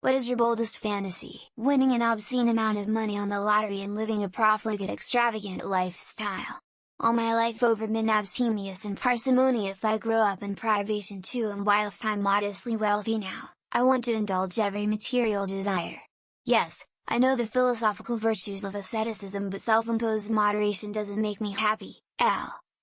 What is your boldest fantasy? Winning an obscene amount of money on the lottery and living a profligate extravagant lifestyle. All my life over been abstemious and parsimonious. I grew up in privation too, and whilst I'm modestly wealthy now, I want to indulge every material desire. Yes, I know the philosophical virtues of asceticism, but self-imposed moderation doesn't make me happy.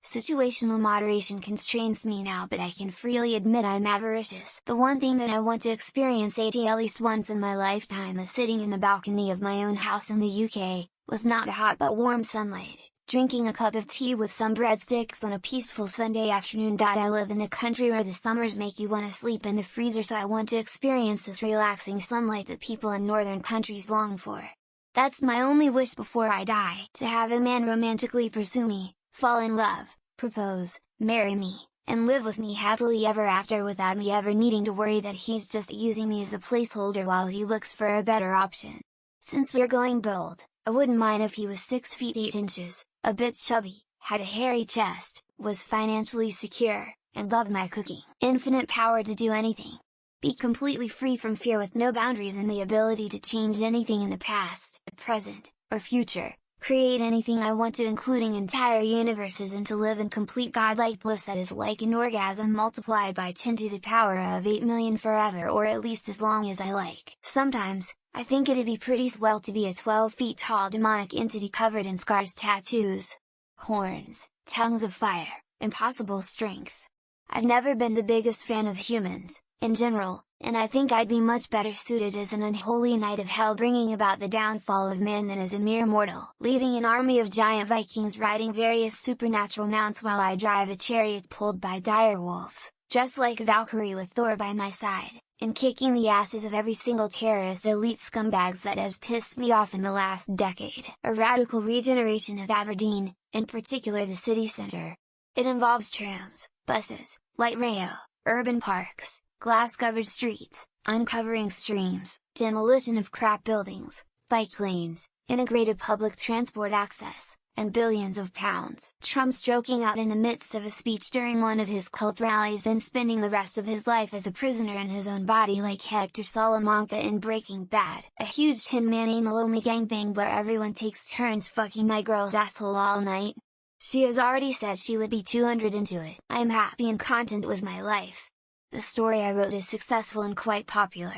Situational moderation constrains me now, but I can freely admit I'm avaricious. The one thing that I want to experience at least once in my lifetime is sitting in the balcony of my own house in the UK, with not hot but warm sunlight, drinking a cup of tea with some breadsticks on a peaceful Sunday afternoon. I live in a country where the summers make you want to sleep in the freezer, so I want to experience this relaxing sunlight that people in northern countries long for. That's my only wish before I die, to have a man romantically pursue me, fall in love, propose, marry me, and live with me happily ever after without me ever needing to worry that he's just using me as a placeholder while he looks for a better option. Since we're going bold, I wouldn't mind if he was 6 feet 8 inches, a bit chubby, had a hairy chest, was financially secure, and loved my cooking. Infinite power to do anything. Be completely free from fear with no boundaries and the ability to change anything in the past, present, or future. Create anything I want to, including entire universes, and to live in complete godlike bliss that is like an orgasm multiplied by 10 to the power of 8 million forever, or at least as long as I like. Sometimes, I think it'd be pretty swell to be a 12 feet tall demonic entity covered in scars, tattoos, horns, tongues of fire, impossible strength. I've never been the biggest fan of humans, in general, and I think I'd be much better suited as an unholy knight of hell bringing about the downfall of man than as a mere mortal, leading an army of giant Vikings riding various supernatural mounts while I drive a chariot pulled by dire wolves, just like a Valkyrie with Thor by my side, and kicking the asses of every single terrorist elite scumbags that has pissed me off in the last decade. A radical regeneration of Aberdeen, in particular the city centre. It involves trams, buses, light rail, urban parks, glass-covered streets, uncovering streams, demolition of crap buildings, bike lanes, integrated public transport access, and billions of pounds. Trump stroking out in the midst of a speech during one of his cult rallies and spending the rest of his life as a prisoner in his own body like Hector Salamanca in Breaking Bad. A huge 10-man anal-only gangbang where everyone takes turns fucking my girl's asshole all night. She has already said she would be 200 into it. I am happy and content with my life. The story I wrote is successful and quite popular.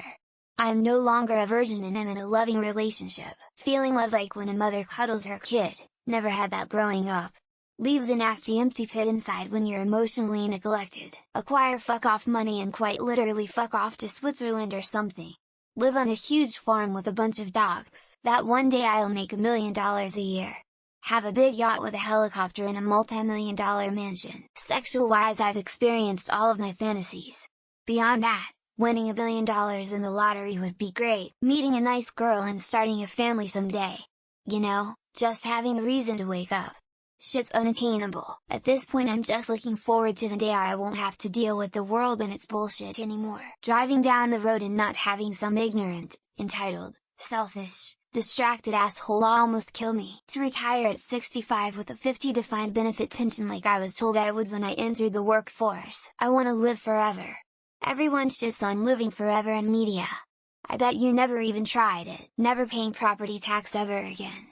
I am no longer a virgin and am in a loving relationship. Feeling love like when a mother cuddles her kid, never had that growing up. Leaves a nasty empty pit inside when you're emotionally neglected. Acquire fuck off money and quite literally fuck off to Switzerland or something. Live on a huge farm with a bunch of dogs. That one day I'll make $1 million a year. Have a big yacht with a helicopter and a multi-million-dollar mansion. Sexual-wise, I've experienced all of my fantasies. Beyond that, winning $1 billion in the lottery would be great. Meeting a nice girl and starting a family someday. You know, just having a reason to wake up. Shit's unattainable. At this point I'm just looking forward to the day I won't have to deal with the world and its bullshit anymore. Driving down the road and not having some ignorant, entitled, selfish, distracted asshole almost kill me. To retire at 65 with a 50 defined benefit pension like I was told I would when I entered the workforce. I want to live forever. Everyone shits on living forever in media. I bet you never even tried it. Never paying property tax ever again.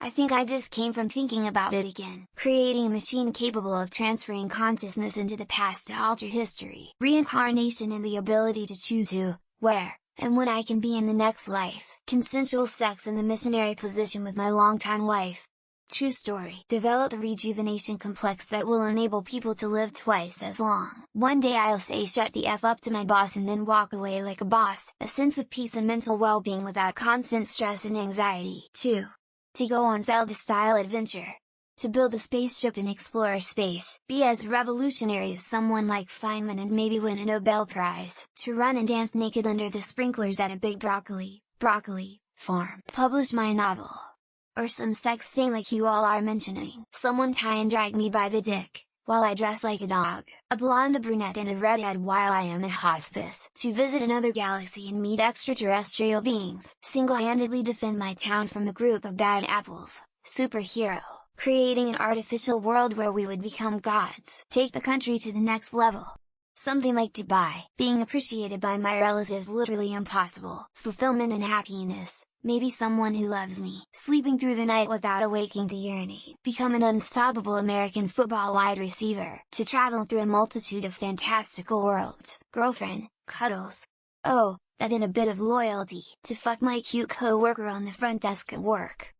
I think I just came from thinking about it again. Creating a machine capable of transferring consciousness into the past to alter history. Reincarnation and the ability to choose who, where, and when I can be in the next life. Consensual sex in the missionary position with my longtime wife. True story. Develop a rejuvenation complex that will enable people to live twice as long. One day I'll say shut the F up to my boss and then walk away like a boss. A sense of peace and mental well-being without constant stress and anxiety. 2. To go on Zelda-style adventure. To build a spaceship and explore space. Be as revolutionary as someone like Feynman and maybe win a Nobel Prize. To run and dance naked under the sprinklers at a big broccoli farm. Publish my novel. Or some sex thing like you all are mentioning. Someone tie and drag me by the dick, while I dress like a dog. A blonde, a brunette and a redhead while I am in hospice. To visit another galaxy and meet extraterrestrial beings. Single-handedly defend my town from a group of bad apples. Superhero. Creating an artificial world where we would become gods. Take the country to the next level. Something like Dubai, being appreciated by my relatives literally impossible, fulfillment and happiness, maybe someone who loves me, sleeping through the night without awaking to urinate, become an unstoppable American football wide receiver, to travel through a multitude of fantastical worlds, girlfriend, cuddles. Oh, that and a bit of loyalty, to fuck my cute co-worker on the front desk at work.